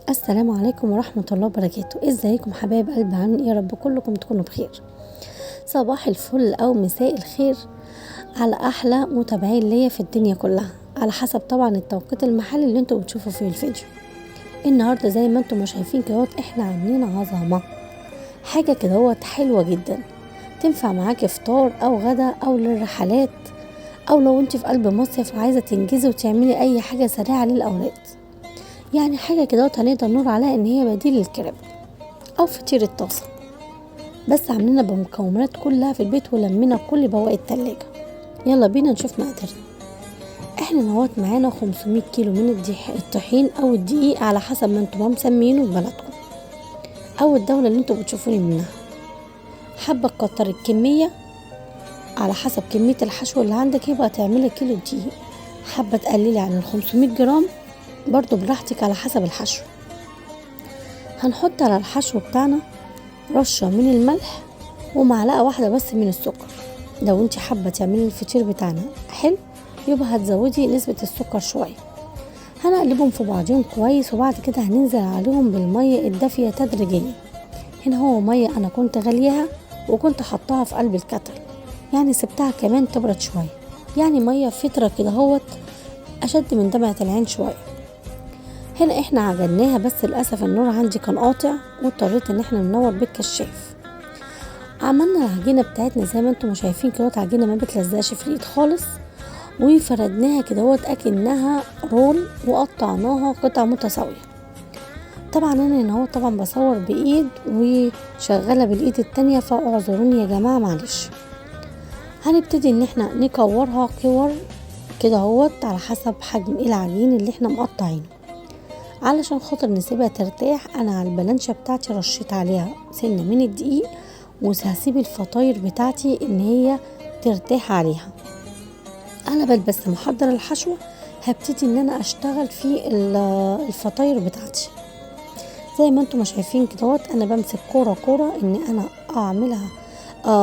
السلام عليكم ورحمة الله وبركاته. ازيكم حبايب قلب؟ عاملين ايه؟ يا رب كلكم تكونوا بخير. صباح الفل او مساء الخير على احلى متابعين ليا في الدنيا كلها، على حسب طبعا التوقيت المحلي اللي انتوا بتشوفوا فيه الفيديو. النهارده زي ما انتم شايفين كده احنا عاملين عظمه، حاجه كده حلوه جدا، تنفع معاكي فطار او غدا او للرحلات، او لو انت في قلب مصيف وعايزه تنجزي وتعملي اي حاجه سريعه للاولاد. يعني حاجه كده هنقدر نقول عليها ان هي بديل للكريب او فطير الطاسه، بس عاملينها بمكونات كلها في البيت ولمينا كل بواقي التلاجة. يلا بينا نشوف مقاديرنا. احنا معانا 500 كيلو من الطحين او الدقيق على حسب ما انتم مسمينه في بلدكم او الدولة اللي انتم بتشوفوني منها. حابة تكتر الكمية على حسب كمية الحشو اللي عندك يبقى تعملي كيلو دقيق، حابة تقللي عن 500 جرام برضو براحتك على حسب الحشو. هنحط على الحشو بتاعنا رشة من الملح ومعلقة واحدة بس من السكر. لو انت حابة تعملي الفطير بتاعنا حلو يبقى هتزودي نسبة السكر شوية. هنقلبهم في بعضهم كويس وبعد كده هننزل عليهم بالمية الدافية تدريجيا. هنا هو مية انا كنت غليها وكنت حطاها في قلب الكتل، يعني سبتها كمان تبرد شوية، يعني مية فترة كده اشد من دمعة العين شوية. هنا احنا عجناها بس للأسف النور عندي كان قاطع واضطريت ان احنا ننور بالكشاف. عملنا العجينة بتاعتنا زي ما انتم شايفين كده، عجينة ما بتلزقش في الايد خالص، وفردناها كده اكنها رول وقطعناها قطع متساوية. طبعا انا هنا طبعا بصور بايد وشغالة بالايد التانية، فاعذروني يا جماعة معلش. هنبتدي ان احنا نكورها كور كده على حسب حجم العجين اللي احنا مقطعينه. علشان خاطر نسيبها ترتاح انا على البلانشة بتاعتي رشيت عليها سنة من الدقيق، وهسيب الفطاير بتاعتي ان هي ترتاح عليها. انا بس محضر الحشوة هبتدي ان انا اشتغل في الفطاير بتاعتي. زي ما انتم شايفين كده انا بمسك كورة ان انا اعملها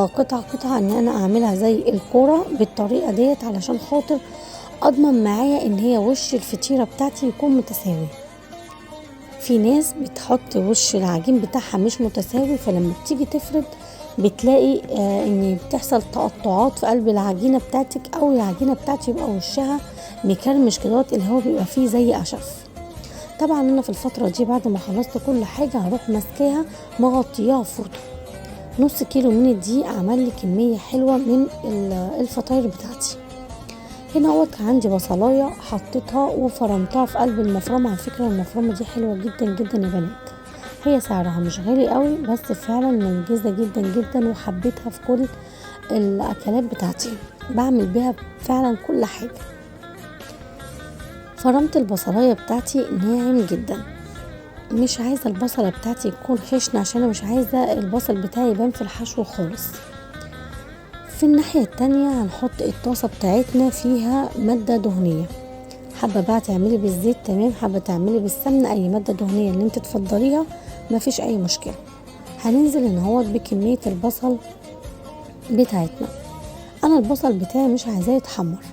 قطعة ان انا اعملها زي الكورة بالطريقة ديت، علشان خاطر اضمن معايا ان هي وش الفطيرة بتاعتي يكون متساوي. في ناس بتحط وش العجين بتاعها مش متساوي، فلما بتيجي تفرد بتلاقي ان بتحصل تقطعات في قلب العجينة بتاعتك، او العجينة بتاعتي يبقى وشها مكرمش كده اللي هو بيبقى فيه زي قشف. طبعا انا في الفترة دي بعد ما خلصت كل حاجة هروح ماسكاها مغطياها فوطة. نص كيلو من الدقيق عمل لي كمية حلوة من الفطاير بتاعتي. هنا عندي بصلاية حطيتها وفرمتها في قلب المفرمة. على فكرة المفرمة دي حلوة جدا جدا يا بنات، هي سعرها مش غالي قوي بس فعلا منجزة جدا جدا، وحبيتها في كل الاكلات بتاعتي، بعمل بيها فعلا كل حاجة. فرمت البصلاية بتاعتي ناعم جدا، مش عايزة البصلة بتاعتي تكون خشنة عشان انا مش عايزة البصل بتاعي يبان في الحشو خالص. في الناحية التانية هنحط الطاسة بتاعتنا فيها مادة دهنية، حابة بقى تعملي بالزيت تمام، حابة تعملي بالسمنة، اي مادة دهنية اللي انت تفضليها مفيش اي مشكلة. هننزل بكمية البصل بتاعتنا. انا البصل بتاعي مش عايزاه يتحمر،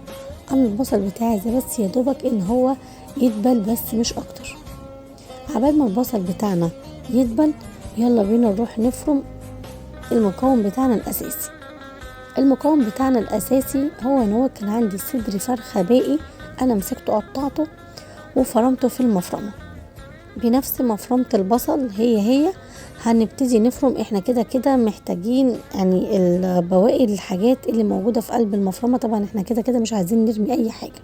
انا البصل بتاعي عايزاه بس يا دوبك ان هو يدبل بس مش اكتر. عبال ما البصل بتاعنا يدبل يلا بينا نروح نفرم المكون بتاعنا الاساسي. المكون بتاعنا الاساسي هو ان كان عندي صدر فرخة باقي، انا مسكته قطعته وفرمته في المفرمة بنفس مفرمة البصل. هي هنبتدي نفرم. احنا كده محتاجين يعني البواقي الحاجات اللي موجودة في قلب المفرمة، طبعا احنا كده مش عايزين نرمي اي حاجة.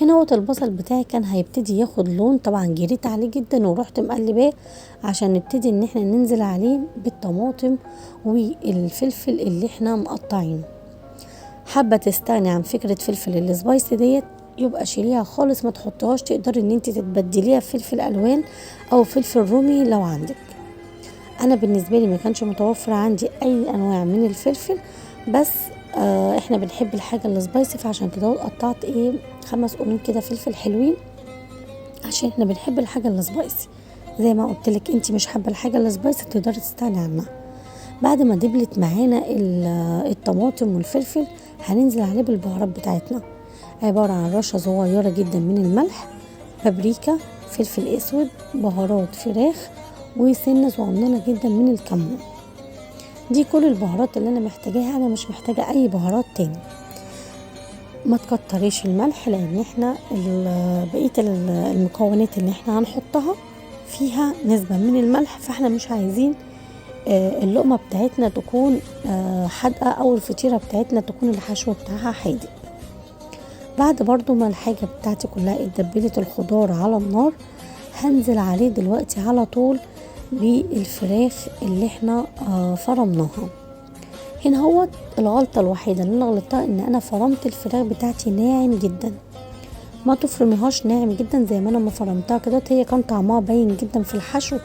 هنا البصل بتاعي كان هيبتدي ياخد لون، طبعا جريت عليه جدا ورحت مقلباه عشان نبتدي ان احنا ننزل عليه بالطماطم والفلفل اللي احنا مقطعينه. حابة تستغني عن فكرة فلفل السبايسي ديت يبقى شيليها خالص ما تحطهاش، تقدري ان انت تتبدليها فلفل الوان او فلفل رومي لو عندك. انا بالنسبة لي ما كانش متوفر عندي اي انواع من الفلفل، بس احنا بنحب الحاجة السبايسي، فعشان كده قطعت 5 قرون كده فلفل حلوين عشان احنا بنحب الحاجة السبايسي. زي ما قلت لك انت مش حابة الحاجة السبايسي تقدري تستغني عنها. بعد ما دبلت معانا الطماطم والفلفل هننزل عليه بالبهارات بتاعتنا، عبارة عن رشة صغيرة جدا من الملح، بابريكا، فلفل اسود، بهارات فراخ، وسنة صغننة جدا من الكمون. دي كل البهارات اللي انا محتاجاها، انا مش محتاجة اي بهارات تاني. ما تكتريش الملح لان احنا بقية المكونات اللي احنا هنحطها فيها نسبة من الملح، فاحنا مش عايزين اللقمة بتاعتنا تكون حادقة او الفطيرة بتاعتنا تكون الحشو بتاعها حادق. بعد برضو ما الحاجة بتاعتي كلها اتدبلت الخضار على النار، هنزل عليه دلوقتي على طول بالفراخ اللي احنا فرمناها. هنا هو الغلطة الوحيدة اللي انا غلطتها ان انا فرمت الفراخ بتاعتي ناعم جدا. ما تفرميهاش ناعم جدا زي ما انا ما فرمتها كده، هي كان طعمها باين جدا في الحشو،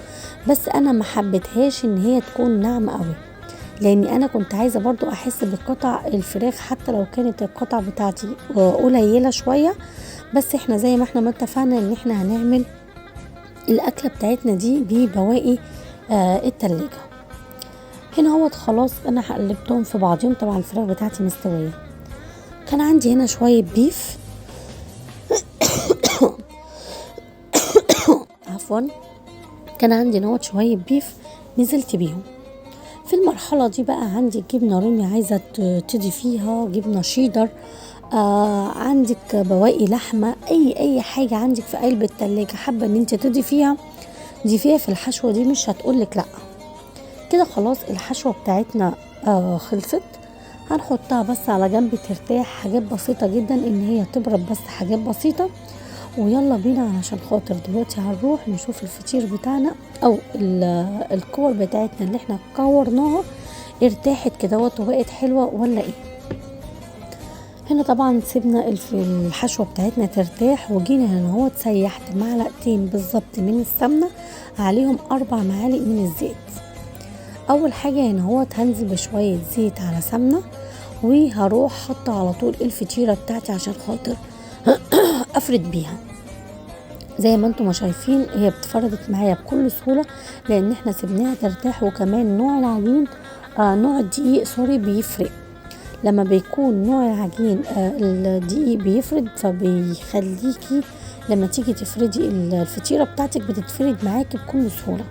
بس انا ما حبيتهاش ان هي تكون ناعمة قوي، لاني انا كنت عايزة برضو احس بقطع الفراخ حتى لو كانت القطع بتاعتي قليلة شوية. بس احنا زي ما احنا ما اتفقنا ان احنا هنعمل الاكلة بتاعتنا دي ببواقي التلاجة. هنا هو خلاص انا قلبتهم في بعضهم، طبعا الفراخ بتاعتي مستوية. كان عندي هنا شوية بيف عفوا، كان عندي نوت شوية بيف نزلت بيهم. في المرحلة دي بقى عندي جبنة رومي عايزة تضيفيها، جبنة شيدر، عندك بواقي لحمة، اي حاجة عندك في قلب التلاجة حابة ان انت تضيفيها ضيفيها في الحشوة دي، مش هتقولك لا. كده خلاص الحشوة بتاعتنا خلصت. هنحطها بس على جنب ترتاح، حاجات بسيطة جدا ان هي تبرد، بس حاجات بسيطة. ويلا بينا علشان خاطر دلوقتي هنروح نشوف الفطير بتاعنا او الكور بتاعتنا اللي احنا كورناها ارتاحت كده وبقت حلوة ولا ايه. هنا طبعا سيبنا الحشوة بتاعتنا ترتاح، وجينا هنا هو سيحت معلقتين بالظبط من السمنة عليهم 4 معالق من الزيت. اول حاجة هنا هو هنزل بشوية زيت على سمنة، وهروح حاطة على طول الفطيرة بتاعتي عشان خاطر افرد بيها. زي ما انتم ما شايفين هي بتفردت معايا بكل سهولة لان احنا سيبناها ترتاح. وكمان نوع العجين نوع الدقيق بيفرق. لما بيكون نوع العجين الدقيق بيفرد، فبيخليكي لما تيجي تفردي الفطيرة بتاعتك بتتفرد معاكي بكل سهولة.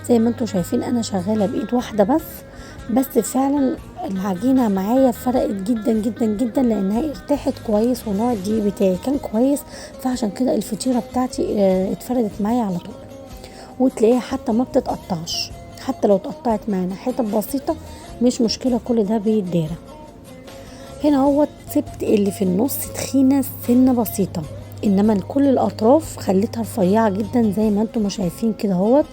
زي ما انتم شايفين انا شغالة بايد واحدة بس فعلا العجينة معايا فرقت جدا جدا جدا لانها ارتاحت كويس، ونوع الدقيق بتاعي كان كويس، فعشان كده الفطيرة بتاعتي اتفردت معايا على طول. وتلاقيها حتى ما بتتقطعش، حتى لو اتقطعت معانا حتت بسيطة مش مشكلة، كل ده بيتدارى. هنا هو سبت اللي في النص تخينة سنة بسيطة، انما كل الاطراف خليتها رفيعة جدا زي ما انتم ما شايفين كده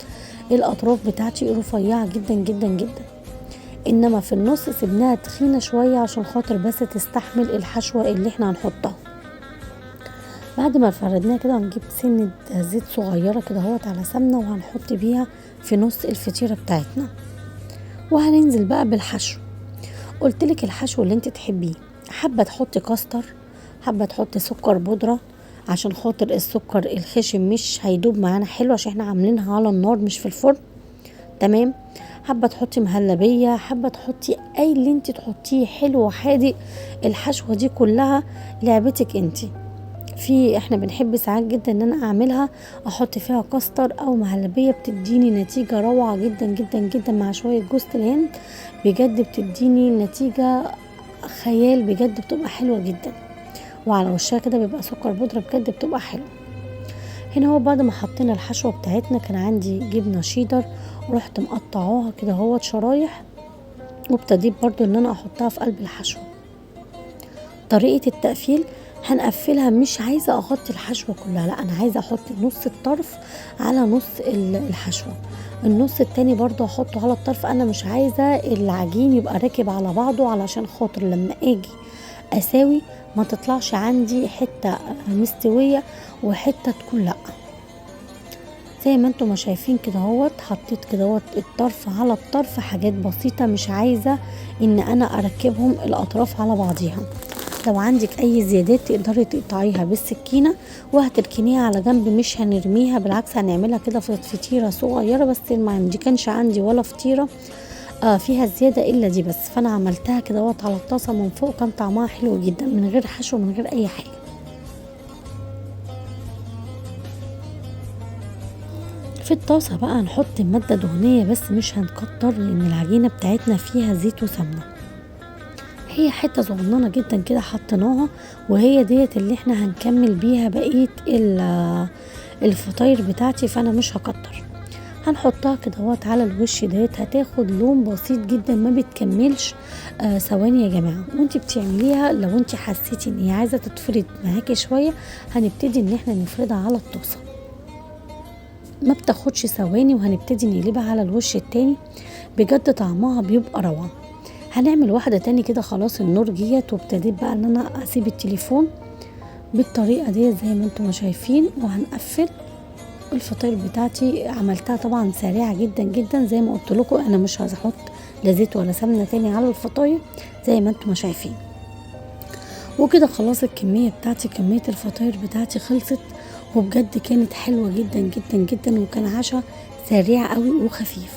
الاطراف بتاعتي رفيعة جدا جدا جدا، انما في النص سيبناها تخينة شوية عشان خاطر بس تستحمل الحشوة اللي احنا هنحطها. بعد ما فردناها كده هنجيب سنة زيت صغيرة كده على سمنة، وهنحط بيها في نص الفطيرة بتاعتنا، وهننزل بقى بالحشو. قلتلك الحشو اللي انت تحبيه، حابة تحطي كاستر، حابة تحطي سكر بودرة عشان خاطر السكر الخشن مش هيدوب معانا حلو عشان احنا عاملينها على النار مش في الفرن، تمام. حابة تحطي مهلبية، حابة تحطي اي اللي انت تحطيه حلو وحادق. الحشوة دي كلها لعبتك انت. احنا بنحب ساعات جدا ان انا اعملها احط فيها كاستر او مهلبية، بتديني نتيجة روعة جدا جدا جدا مع شوية جوز الهند، بجد بتديني نتيجة خيال، بجد بتبقى حلوة جدا. وعلى وشها كده بيبقى سكر بودرة، بجد بتبقى حلوة. هنا هو بعد ما حطينا الحشوة بتاعتنا كان عندي جبنة شيدر، ورحت مقطعاها كده شرايح، وابتديت برضو ان انا احطها في قلب الحشوة. طريقة التقفيل هنقفلها، مش عايزة اغطي الحشوة كلها، لا انا عايزة احط نص الطرف على نص الحشوة، النص التاني برضو احطه على الطرف. انا مش عايزة العجين يبقى راكب على بعضه علشان خاطر لما اجي اساوي ما تطلعش عندي حتة مستوية وحتة تكون لا. زي ما انتم ما شايفين كده حطيت كده الطرف على الطرف، حاجات بسيطة، مش عايزة ان انا اركبهم الاطراف على بعضيها. لو عندك اي زيادات تقدري تقطعيها بالسكينة وهتركنيها على جنب، مش هنرميها، بالعكس هنعملها كده في فطيرة صغيرة. بس ما عندي كانش عندي ولا فطيرة فيها زيادة الا دي بس، فانا عملتها كده على الطاسة من فوق، كان طعمها حلو جدا من غير حشو من غير اي حاجة. في الطاسة بقى هنحط مادة دهنية بس مش هنكتر، لان العجينة بتاعتنا فيها زيت وسمنة. هي حتة صغننة جدا كده حطيناها، وهي ديت اللي احنا هنكمل بيها بقية الفطاير بتاعتي، فانا مش هكتر. هنحطها كده على الوش ديت، هتاخد لون بسيط جدا ما بتكملش ثواني يا جماعه. وانت بتعمليها لو انت حسيتي ان هي عايزه تتفرد معاكي شويه، هنبتدي ان احنا نفردها على الطاسه، ما بتاخدش ثواني، وهنبتدي نقلبها على الوش التاني. بجد طعمها بيبقى روعه. هنعمل واحده تاني كده. خلاص النور جيت، وابتديت بقى ان انا اسيب التليفون بالطريقه دي زي ما انتم شايفين، وهنقفل. الفطاير بتاعتي عملتها طبعا سريعه جدا جدا، زي ما قلت لكم انا مش هحط لا زيت ولا سمنه تاني على الفطاير زي ما انتم شايفين. وكده خلاص الكميه بتاعتي، كميه الفطاير بتاعتي خلصت، وبجد كانت حلوه جدا جدا جدا، وكان عشاء سريع قوي وخفيف.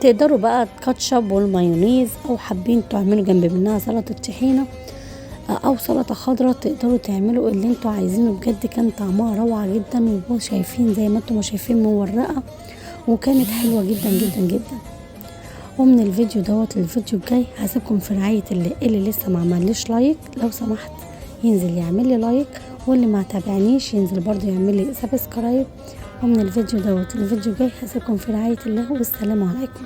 تقدروا بقى الكاتشب والمايونيز، او حابين تعملوا جنب منها سلطه طحينه او سلطه خضراء، تقدروا تعملوا اللي انتوا عايزينه. بجد كان طعمها روعه جدا، وشايفين زي ما انتم شايفين مورقه، وكانت حلوه جدا جدا جدا. ومن الفيديو للفيديو الجاي هسيبكم في رعايه اللي لسه ما عمليش لايك لو سمحت ينزل يعمل لي لايك، واللي ما تابعنيش ينزل برضو يعمل لي سبسكرايب. ومن الفيديو للفيديو الجاي هسيبكم في رعايه الله، والسلام عليكم.